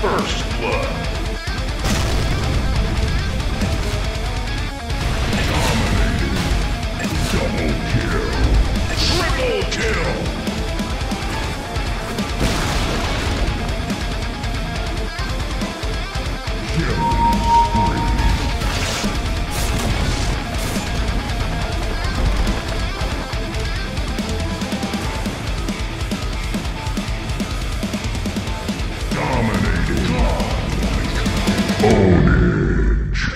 First blood. Dominating. Double kill. Triple kill. Killing spree. Dominating. Ownage.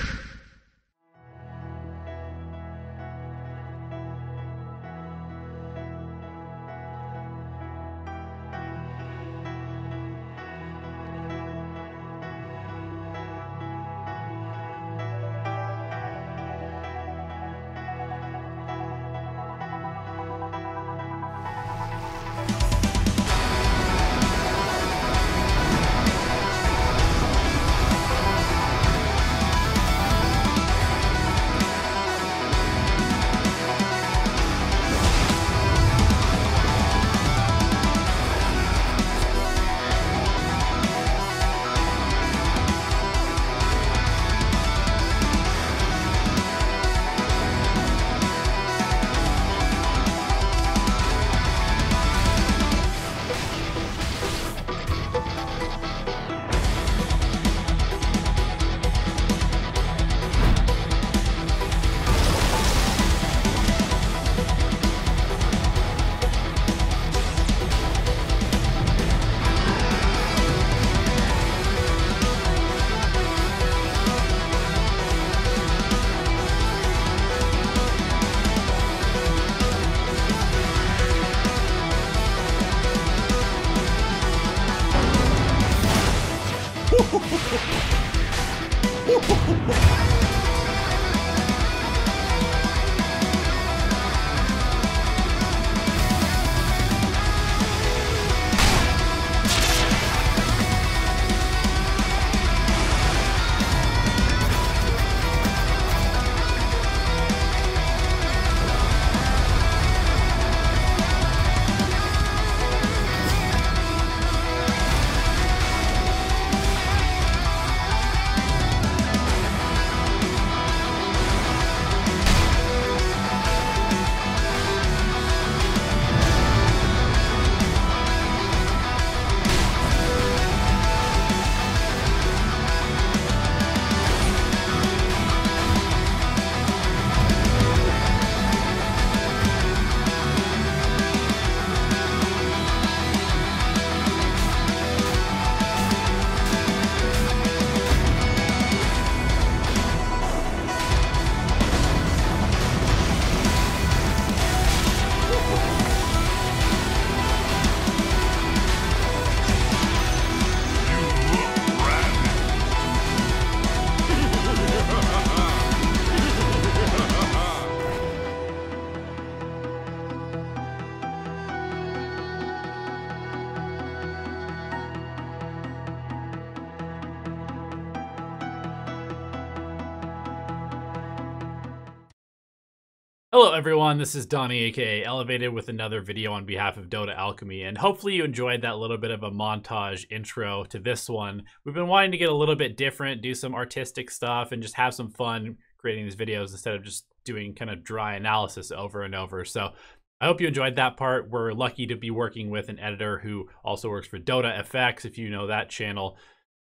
Hello everyone, this is Donnie aka Elevated with another video on behalf of Dota Alchemy, and hopefully you enjoyed that little bit of a montage intro to this one. We've been wanting to get a little bit different, do some artistic stuff, and just have some fun creating these videos instead of just doing kind of dry analysis over and over. So I hope you enjoyed that part. We're lucky to be working with an editor who also works for Dota FX, if you know that channel,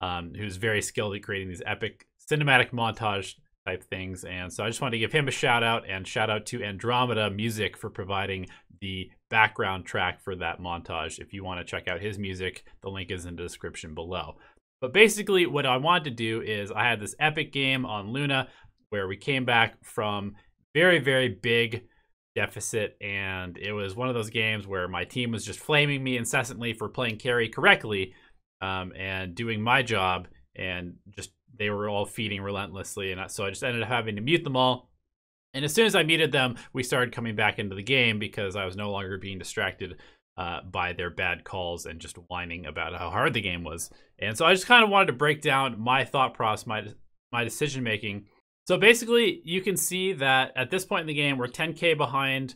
who's very skilled at creating these epic cinematic montage type things. And so I just wanted to give him a shout out, and shout out to Andromeda Music for providing the background track for that montage. If you want to check out his music, the link is in the description below. But basically what I wanted to do is I had this epic game on Luna where we came back from very, very big deficit, and it was one of those games where my team was just flaming me incessantly for playing carry correctly and doing my job, and just they were all feeding relentlessly, and so I just ended up having to mute them all. And as soon as I muted them, we started coming back into the game because I was no longer being distracted by their bad calls and just whining about how hard the game was. And so I just kind of wanted to break down my thought process, my decision making. So basically, you can see that at this point in the game, we're 10k behind.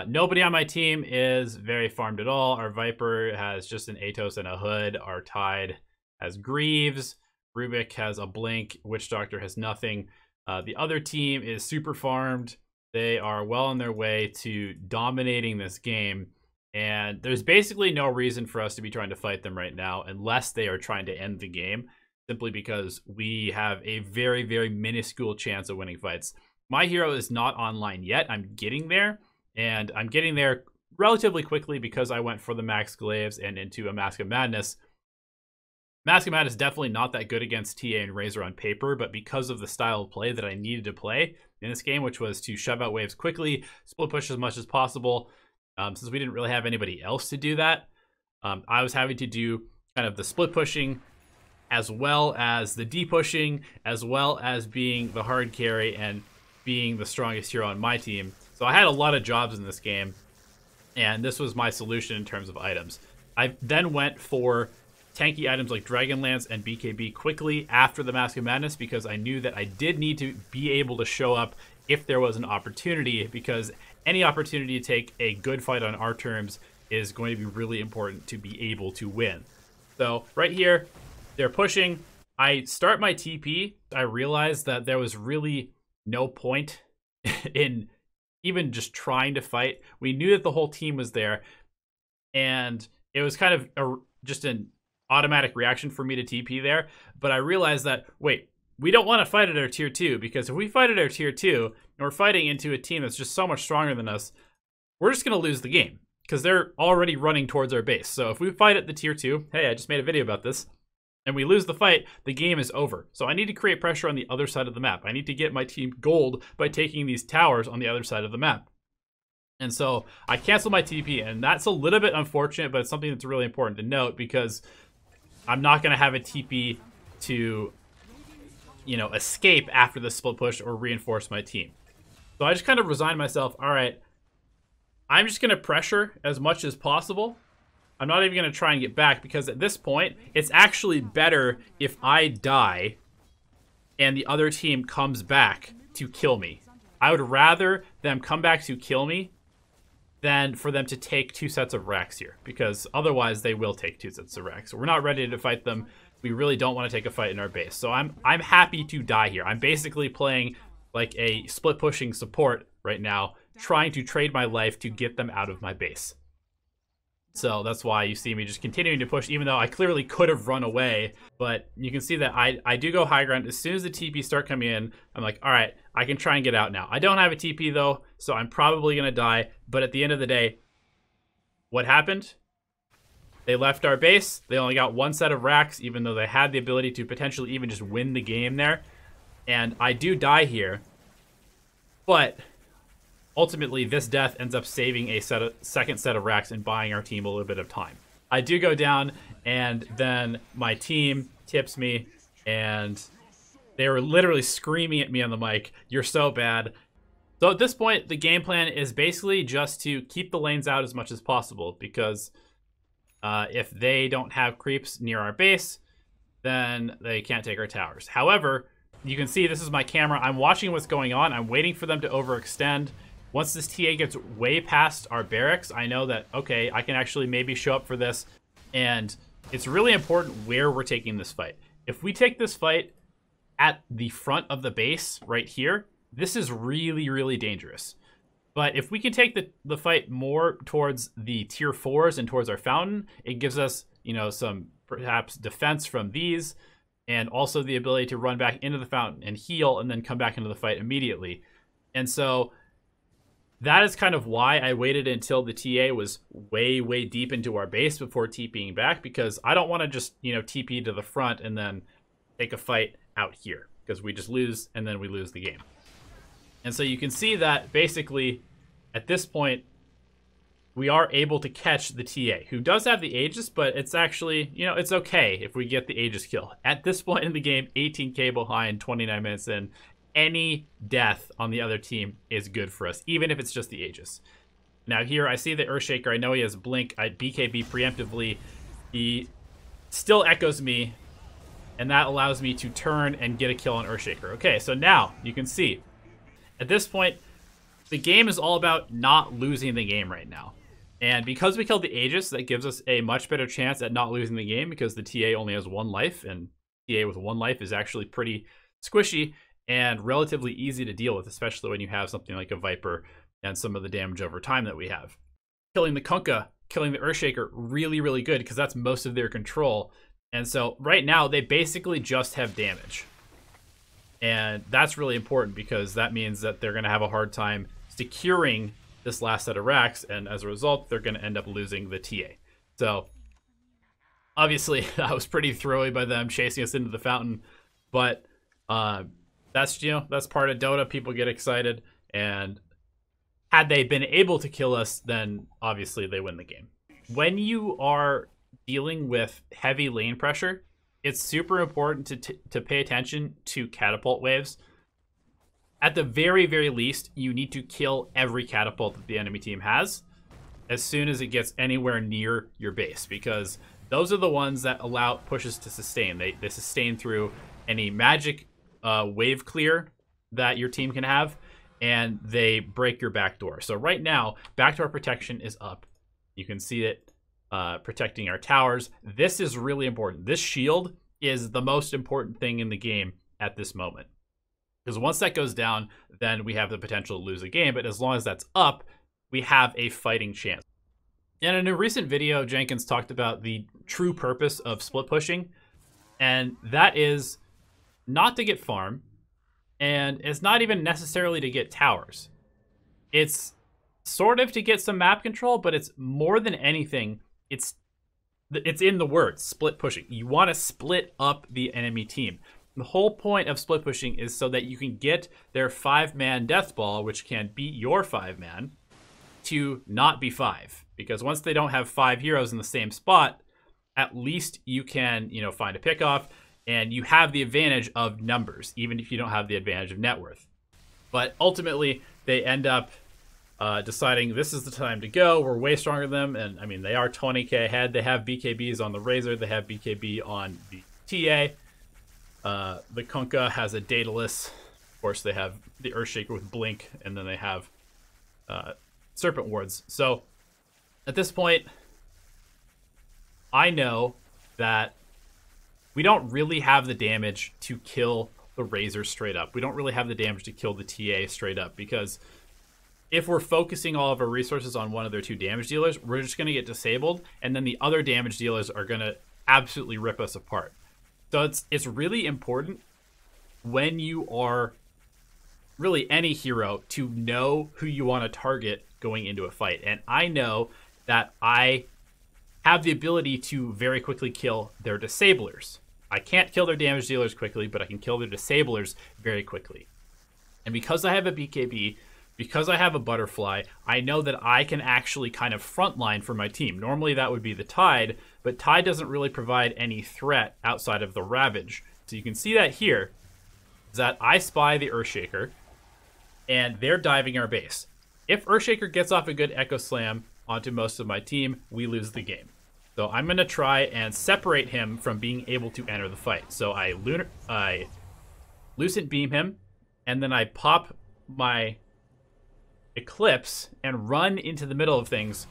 Nobody on my team is very farmed at all. Our Viper has just an Atos and a Hood. Our Tide has Greaves, Rubik has a Blink, Witch Doctor has nothing. The other team is super farmed. They are well on their way to dominating this game. And there's basically no reason for us to be trying to fight them right now unless they are trying to end the game, simply because we have a very, very minuscule chance of winning fights. My hero is not online yet. I'm getting there, and I'm getting there relatively quickly because I went for the Max Glaives and into a Mask of Madness. Mask of Madness is definitely not that good against TA and Razor on paper, but because of the style of play that I needed to play in this game, which was to shove out waves quickly, split push as much as possible, since we didn't really have anybody else to do that, I was having to do kind of the split pushing as well as the D-pushing, as well as being the hard carry and being the strongest hero on my team. So I had a lot of jobs in this game, and this was my solution in terms of items. I then went for tanky items like Dragonlance and BKB quickly after the Mask of Madness because I knew that I did need to be able to show up if there was an opportunity, because any opportunity to take a good fight on our terms is going to be really important to be able to win. So right here, they're pushing. I start my TP. I realized that there was really no point in even just trying to fight. We knew that the whole team was there, and it was kind of just an automatic reaction for me to TP there. But I realized that, wait, we don't want to fight at our tier 2, because if we fight at our tier 2 and we're fighting into a team that's just so much stronger than us, we're just going to lose the game because they're already running towards our base. So if we fight at the tier 2, hey, I just made a video about this, and we lose the fight, the game is over. So I need to create pressure on the other side of the map. I need to get my team gold by taking these towers on the other side of the map. And so I canceled my TP, and that's a little bit unfortunate, but it's something that's really important to note because I'm not going to have a TP to, you know, escape after the split push or reinforce my team. So I just kind of resigned myself. All right, I'm just going to pressure as much as possible. I'm not even going to try and get back because at this point, it's actually better if I die and the other team comes back to kill me. I would rather them come back to kill me than for them to take 2 sets of racks here, because otherwise they will take 2 sets of racks. So we're not ready to fight them. We really don't want to take a fight in our base. So I'm happy to die here. I'm basically playing like a split pushing support right now, trying to trade my life to get them out of my base. So that's why you see me just continuing to push, even though I clearly could have run away. But you can see that I do go high ground. As soon as the TP start coming in, I'm like, all right, I can try and get out now. I don't have a TP though, so I'm probably going to die. But at the end of the day, what happened? They left our base. They only got 1 set of racks, even though they had the ability to potentially even just win the game there. And I do die here. But ultimately, this death ends up saving a second set of racks and buying our team a little bit of time. I do go down, and then my team tips me, and they were literally screaming at me on the mic, "You're so bad." So at this point, the game plan is basically just to keep the lanes out as much as possible, because if they don't have creeps near our base, then they can't take our towers. However, you can see this is my camera. I'm watching what's going on. I'm waiting for them to overextend. Once this TA gets way past our barracks, I know that, okay, I can actually maybe show up for this. And it's really important where we're taking this fight. If we take this fight at the front of the base right here, this is really, really dangerous. But if we can take the fight more towards the tier 4s and towards our fountain, it gives us, you know, some perhaps defense from these, and also the ability to run back into the fountain and heal and then come back into the fight immediately. And so that is kind of why I waited until the TA was way, way deep into our base before TPing back, because I don't want to just, you know, TP to the front and then take a fight out here, because we just lose and then we lose the game. And so you can see that basically at this point, we are able to catch the TA, who does have the Aegis, but it's actually, you know, it's okay if we get the Aegis kill. At this point in the game, 18k behind, 29 minutes in, any death on the other team is good for us, even if it's just the Aegis. Now here, I see the Earthshaker. I know he has Blink. I BKB preemptively. He still echoes me, and that allows me to turn and get a kill on Earthshaker. Okay, so now you can see, at this point, the game is all about not losing the game right now. And because we killed the Aegis, that gives us a much better chance at not losing the game, because the TA only has 1 life, and TA with 1 life is actually pretty squishy and relatively easy to deal with, especially when you have something like a Viper and some of the damage over time that we have. Killing the Kunkka, killing the Earthshaker, really, really good, because that's most of their control. And so right now, they basically just have damage. And that's really important, because that means that they're going to have a hard time securing this last set of racks, and as a result, they're going to end up losing the TA. So obviously, that was pretty throwy by them chasing us into the fountain, but that's, you know, that's part of Dota. People get excited, and had they been able to kill us, then obviously they win the game. When you are dealing with heavy lane pressure, it's super important to pay attention to catapult waves. At the very, very least, you need to kill every catapult that the enemy team has as soon as it gets anywhere near your base, because those are the ones that allow pushes to sustain. They sustain through any magic wave clear that your team can have, and they break your backdoor. So right now, backdoor protection is up. You can see it protecting our towers. This is really important. This shield is the most important thing in the game at this moment, because once that goes down, then we have the potential to lose a game. But as long as that's up, we have a fighting chance. And in a recent video, Jenkins talked about the true purpose of split pushing, and that is not to get farm, and it's not even necessarily to get towers. It's sort of to get some map control, but it's more than anything, it's in the word, split pushing. You want to split up the enemy team. The whole point of split pushing is so that you can get their 5-man death ball, which can beat your 5-man, to not be 5. Because once they don't have 5 heroes in the same spot, at least you can, you know, find a pickoff, and you have the advantage of numbers, even if you don't have the advantage of net worth. But ultimately, they end up deciding this is the time to go. We're way stronger than them, and I mean, they are 20k ahead. They have BKBs on the Razor, they have BKB on the TA. The Kunkka has a Daedalus. Of course, they have the Earthshaker with Blink, and then they have Serpent Wards. So at this point, I know that we don't really have the damage to kill the Razor straight up. We don't really have the damage to kill the TA straight up, because if we're focusing all of our resources on one of their 2 damage dealers, we're just going to get disabled, and then the other damage dealers are going to absolutely rip us apart. So it's really important when you are really any hero to know who you want to target going into a fight. And I know that I have the ability to very quickly kill their disablers. I can't kill their damage dealers quickly, but I can kill their disablers very quickly. And because I have a BKB, because I have a butterfly, I know that I can actually kind of frontline for my team. Normally that would be the Tide, but Tide doesn't really provide any threat outside of the Ravage. So you can see that here, is that I spy the Earthshaker, and they're diving our base. If Earthshaker gets off a good Echo Slam onto most of my team, we lose the game. So I'm going to try and separate him from being able to enter the fight. So I Lucent Beam him, and then I pop my Eclipse and run into the middle of things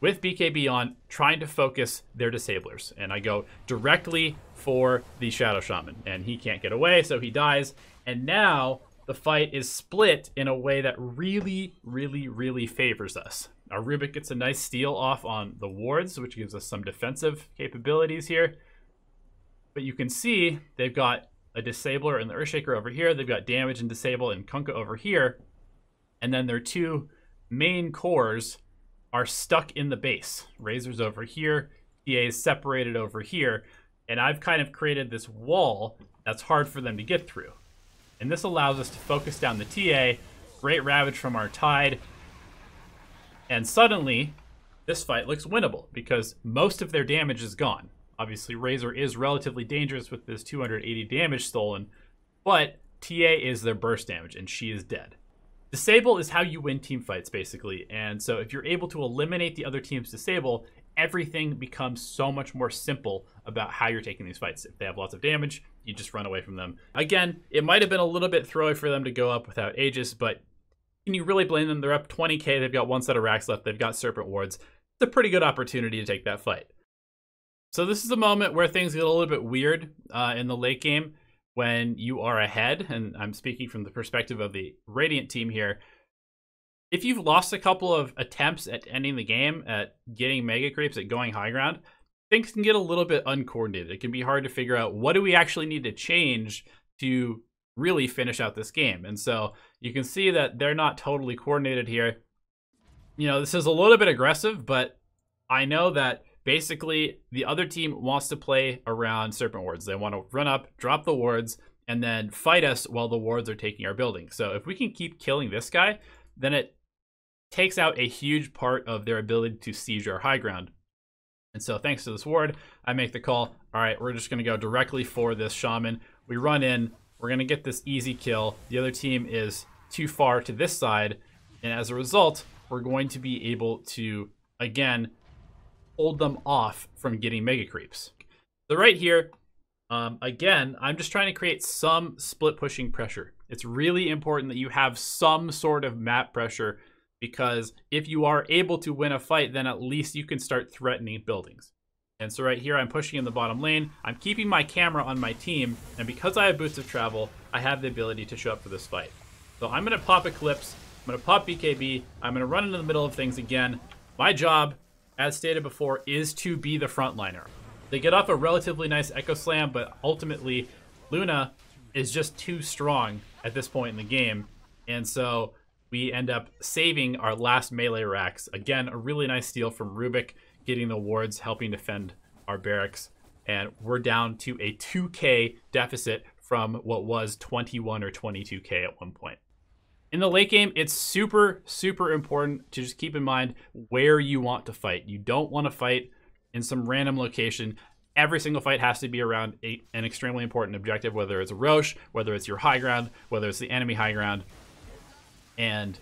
with BKB on, trying to focus their disablers. And I go directly for the Shadow Shaman, and he can't get away, so he dies. And now the fight is split in a way that really, really, really favors us. Our Rubik gets a nice steal off on the wards, which gives us some defensive capabilities here. But you can see they've got a Disabler and the Earthshaker over here. They've got damage and Disable and Kunkka over here. And then their 2 main cores are stuck in the base. Razor's over here, TA is separated over here, and I've kind of created this wall that's hard for them to get through. And this allows us to focus down the TA, great Ravage from our Tide, and suddenly this fight looks winnable because most of their damage is gone. Obviously, Razor is relatively dangerous with this 280 damage stolen, but TA is their burst damage, and she is dead. Disable is how you win team fights, basically. And so if you're able to eliminate the other team's disable, everything becomes so much more simple about how you're taking these fights. If they have lots of damage, you just run away from them. Again, it might have been a little bit throwy for them to go up without Aegis, but Can you really blame them? They're up 20k, they've got one set of racks left, they've got Serpent Wards. It's a pretty good opportunity to take that fight. So this is a moment where things get a little bit weird in the late game when you are ahead, and I'm speaking from the perspective of the Radiant team here. If you've lost a couple of attempts at ending the game, at getting mega creeps, at going high ground, things can get a little bit uncoordinated. It can be hard to figure out what do we actually need to change to really finish out this game. And so you can see that they're not totally coordinated here. You know, this is a little bit aggressive, but I know that basically the other team wants to play around Serpent Wards. They want to run up, drop the wards, and then fight us while the wards are taking our building. So if we can keep killing this guy, then it takes out a huge part of their ability to siege our high ground. And so thanks to this ward, I make the call. All right, we're just going to go directly for this shaman. We run in. We're going to get this easy kill. The other team is too far to this side. And as a result, we're going to be able to, again, hold them off from getting mega creeps. So right here, again, I'm just trying to create some split pushing pressure. It's really important that you have some sort of map pressure, because if you are able to win a fight, then at least you can start threatening buildings. And so right here, I'm pushing in the bottom lane. I'm keeping my camera on my team, and because I have boots of travel, I have the ability to show up for this fight. So I'm going to pop Eclipse, I'm going to pop BKB, I'm going to run into the middle of things again. My job, as stated before, is to be the frontliner. They get off a relatively nice Echo Slam, but ultimately, Luna is just too strong at this point in the game, and so we end up saving our last melee racks. Again, a really nice steal from Rubik, getting the wards, helping defend our barracks. And we're down to a 2k deficit from what was 21 or 22k at one point. In the late game, it's super, super important to just keep in mind where you want to fight. You don't want to fight in some random location. Every single fight has to be around an extremely important objective, whether it's a Roche, whether it's your high ground, whether it's the enemy high ground. And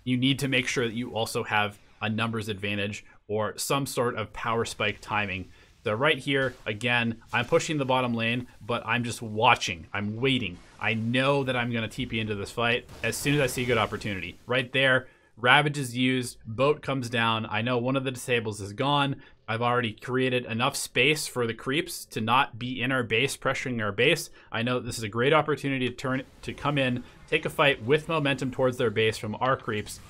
you need to make sure that you also have a numbers advantage or some sort of power spike timing. So right here, again, I'm pushing the bottom lane, but I'm just watching. I'm waiting. I know that I'm going to TP into this fight as soon as I see a good opportunity. Right there, Ravage is used, boat comes down. I know one of the disables is gone. I've already created enough space for the creeps to not be in our base, pressuring our base. I know this is a great opportunity to come in, take a fight with momentum towards their base from our creeps.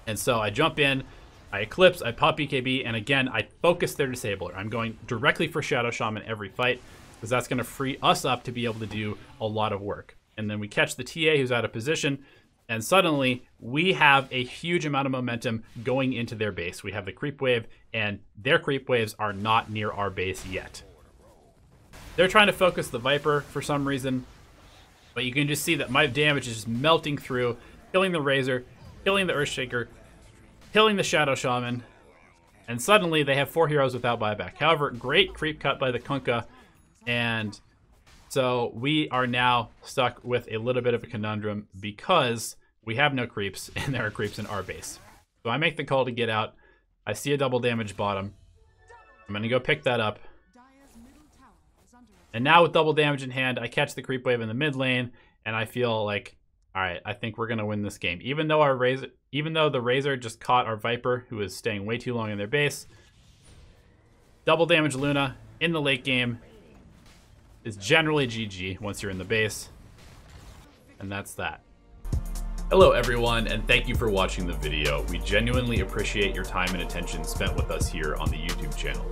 And so I jump in, I Eclipse, I pop BKB, and again, I focus their disabler. I'm going directly for Shadow Shaman every fight, because that's going to free us up to be able to do a lot of work. And then we catch the TA who's out of position, and suddenly we have a huge amount of momentum going into their base. We have the creep wave, and their creep waves are not near our base yet. They're trying to focus the Viper for some reason, but you can just see that my damage is just melting through, killing the Razor, killing the Earthshaker, killing the Shadow Shaman, and suddenly they have 4 heroes without buyback. However, great creep cut by the Kunkka, and so we are now stuck with a little bit of a conundrum because we have no creeps and there are creeps in our base. So I make the call to get out. I see a double damage bottom. I'm going to go pick that up. And now with double damage in hand, I catch the creep wave in the mid lane, and I feel like, all right, I think we're going to win this game. Even though the Razor just caught our Viper, who is staying way too long in their base, double damage Luna in the late game is generally GG once you're in the base. And that's that. Hello everyone, and thank you for watching the video. We genuinely appreciate your time and attention spent with us here on the YouTube channel.